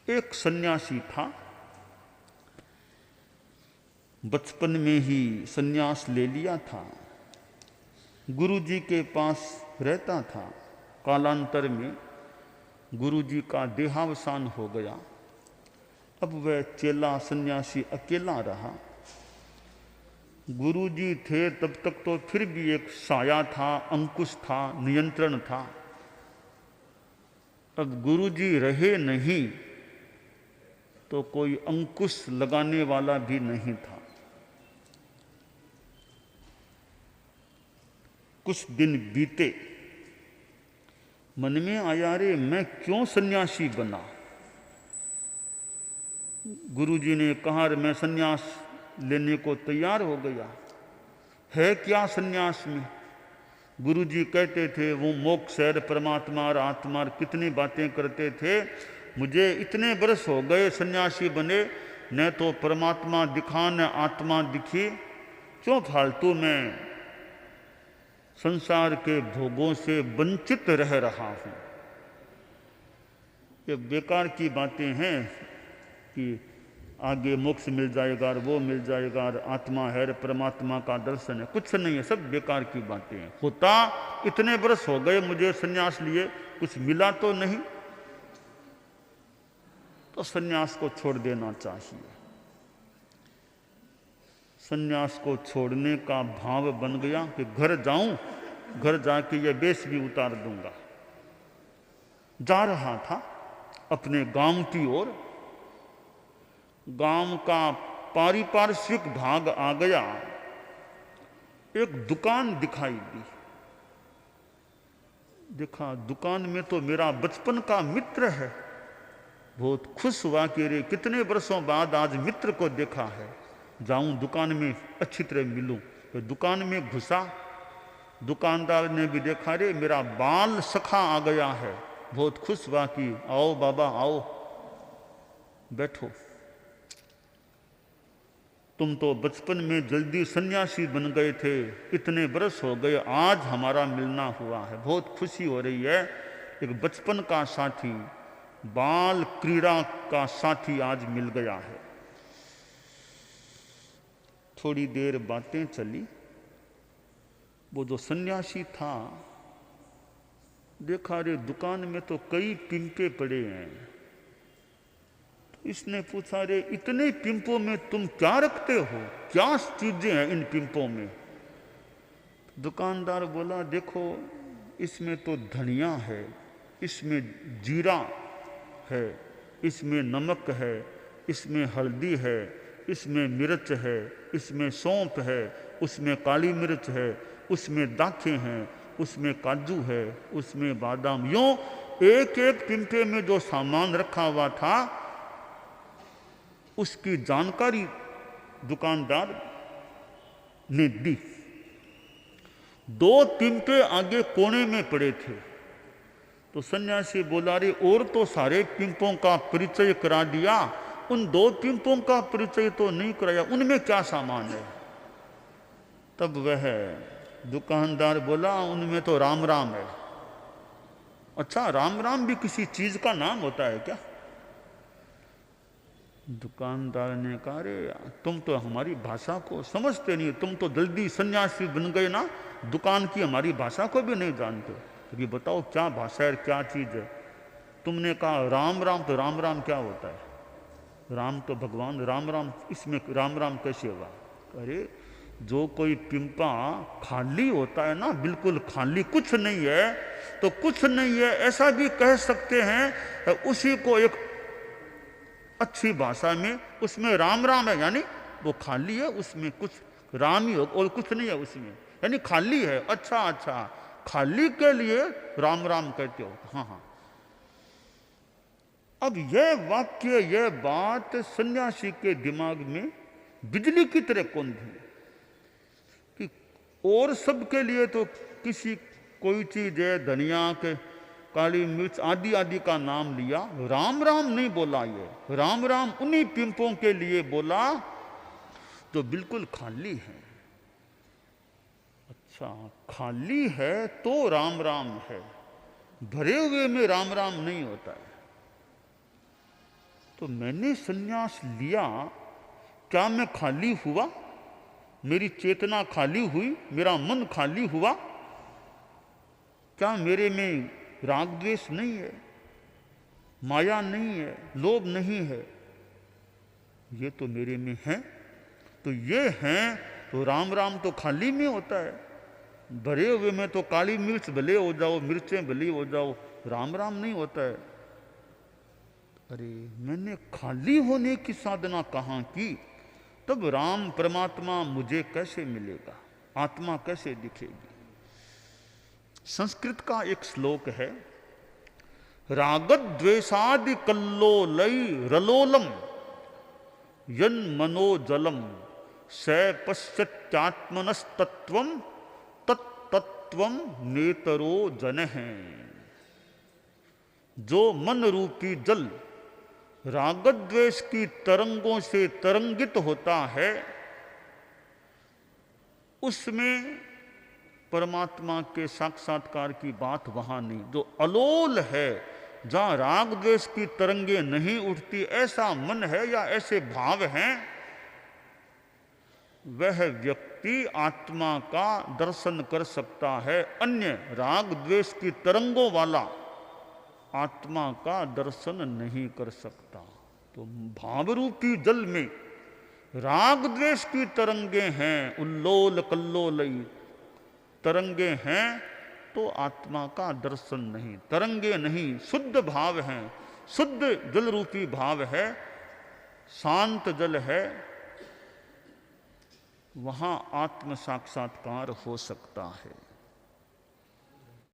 एक सन्यासी था, बचपन में ही सन्यास ले लिया था, गुरुजी के पास रहता था। कालांतर में गुरुजी का देहावसान हो गया। अब वह चेला सन्यासी अकेला रहा। गुरुजी थे तब तक तो फिर भी एक साया था, अंकुश था, नियंत्रण था। अब गुरुजी रहे नहीं तो कोई अंकुश लगाने वाला भी नहीं था। कुछ दिन बीते, मन में आया रे मैं क्यों सन्यासी बना। गुरुजी ने कहा मैं सन्यास लेने को तैयार हो गया। है क्या सन्यास में? गुरुजी कहते थे वो मोक्ष है, परमात्मा और आत्मा, कितनी बातें करते थे। मुझे इतने बरस हो गए सन्यासी बने, न तो परमात्मा दिखा न आत्मा दिखी, क्यों फालतू में संसार के भोगों से वंचित रह रहा हूं। ये बेकार की बातें हैं कि आगे मोक्ष मिल जाएगा और वो मिल जाएगा और आत्मा है, परमात्मा का दर्शन है। कुछ नहीं है, सब बेकार की बातें हैं। होता इतने बरस हो गए मुझे सन्यास लिए, कुछ मिला तो नहीं, तो सन्यास को छोड़ देना चाहिए। सन्यास को छोड़ने का भाव बन गया कि घर जाऊं, घर जाके ये वेश भी उतार दूंगा। जा रहा था अपने गांव की ओर। गांव का पारिपार्श्विक भाग आ गया। एक दुकान दिखाई दी। देखा दुकान में तो मेरा बचपन का मित्र है। बहुत खुश हुआ कि रे कितने वर्षों बाद आज मित्र को देखा है, जाऊं दुकान में अच्छी तरह मिलूं। तो दुकान में घुसा। दुकानदार ने भी देखा रे मेरा बाल सखा आ गया है। बहुत खुश हुआ कि आओ बाबा आओ, बैठो। तुम तो बचपन में जल्दी सन्यासी बन गए थे, इतने बरस हो गए, आज हमारा मिलना हुआ है, बहुत खुशी हो रही है। एक बचपन का साथी, बाल क्रीड़ा का साथी आज मिल गया है। थोड़ी देर बातें चली। वो जो सन्यासी था, देखा रे दुकान में तो कई पिंपे पड़े हैं। तो इसने पूछा रे इतने पिंपों में तुम क्या रखते हो, क्या चीजें हैं इन पिंपों में? दुकानदार बोला देखो इसमें तो धनिया है, इसमें जीरा है, इसमें नमक है, इसमें हल्दी है, इसमें मिर्च है, इसमें सौंफ है, उसमें काली मिर्च है, उसमें दाखें हैं, उसमें काजू है, उसमें बादाम। यूं एक एक पिंपे में जो सामान रखा हुआ था उसकी जानकारी दुकानदार ने दी। दो पिंपे आगे कोने में पड़े थे। तो सन्यासी बोला रे और तो सारे पिंपों का परिचय करा दिया, उन दो पिंपों का परिचय तो नहीं कराया, उनमें क्या सामान है? तब वह दुकानदार बोला उनमें तो राम राम है। अच्छा राम राम भी किसी चीज का नाम होता है क्या? दुकानदार ने कहा रे तुम तो हमारी भाषा को समझते नहीं, तुम तो जल्दी सन्यासी बन गए ना, दुकान की हमारी भाषा को भी नहीं जानते। तो ये बताओ क्या भाषा है, क्या चीज है? तुमने कहा राम राम, तो राम राम क्या होता है? राम तो भगवान, राम राम, इसमें राम राम कैसे हुआ? अरे जो कोई पिंपा खाली होता है ना, बिल्कुल खाली, कुछ नहीं है, तो कुछ नहीं है ऐसा भी कह सकते हैं। तो उसी को एक अच्छी भाषा में उसमें राम राम है, यानी वो खाली है, उसमें कुछ राम ही हो और कुछ नहीं है उसमें, यानी खाली है। अच्छा अच्छा, खाली के लिए राम राम कहते हो? हाँ हाँ। अब यह वाक्य, यह बात सन्यासी के दिमाग में बिजली की तरह कौन थी कि और सबके लिए तो किसी कोई चीज है, धनिया के काली मिर्च आदि आदि का नाम लिया, राम राम नहीं बोला। ये राम राम उन्हीं पिंपों के लिए बोला जो बिल्कुल खाली है। अच्छा खाली है तो राम राम है, भरे हुए में राम राम नहीं होता है। तो मैंने संन्यास लिया, क्या मैं खाली हुआ? मेरी चेतना खाली हुई? मेरा मन खाली हुआ? क्या मेरे में राग द्वेष नहीं है, माया नहीं है, लोभ नहीं है? ये तो मेरे में है। तो ये हैं तो राम राम तो खाली में होता है। भरे हुए में तो काली मिर्च भले हो जाओ, मिर्चें भली हो जाओ, राम राम नहीं होता है। अरे मैंने खाली होने की साधना कहाँ की? तब राम परमात्मा मुझे कैसे मिलेगा? आत्मा कैसे दिखेगी? संस्कृत का एक श्लोक है, रागद्वेषादि कल्लोलई रलोलम यन मनोजलम स पश्चात्मनस्तत्वम तत्तत्वम नेतरो जन है। जो मन रूपी जल रागद्वेष की तरंगों से तरंगित होता है, उसमें परमात्मा के साक्षात्कार की बात वहां नहीं। जो अलोल है, जहां राग द्वेष की तरंगे नहीं उठती, ऐसा मन है या ऐसे भाव हैं, वह व्यक्ति आत्मा का दर्शन कर सकता है। अन्य राग द्वेष की तरंगों वाला आत्मा का दर्शन नहीं कर सकता। तो भावरूपी जल में राग द्वेष की तरंगे हैं, उल्लोल कल्लोलई तरंगे हैं, तो आत्मा का दर्शन नहीं। तरंगे नहीं, शुद्ध भाव हैं, शुद्ध जल रूपी भाव है, शांत जल है, वहां आत्म साक्षात्कार हो सकता है।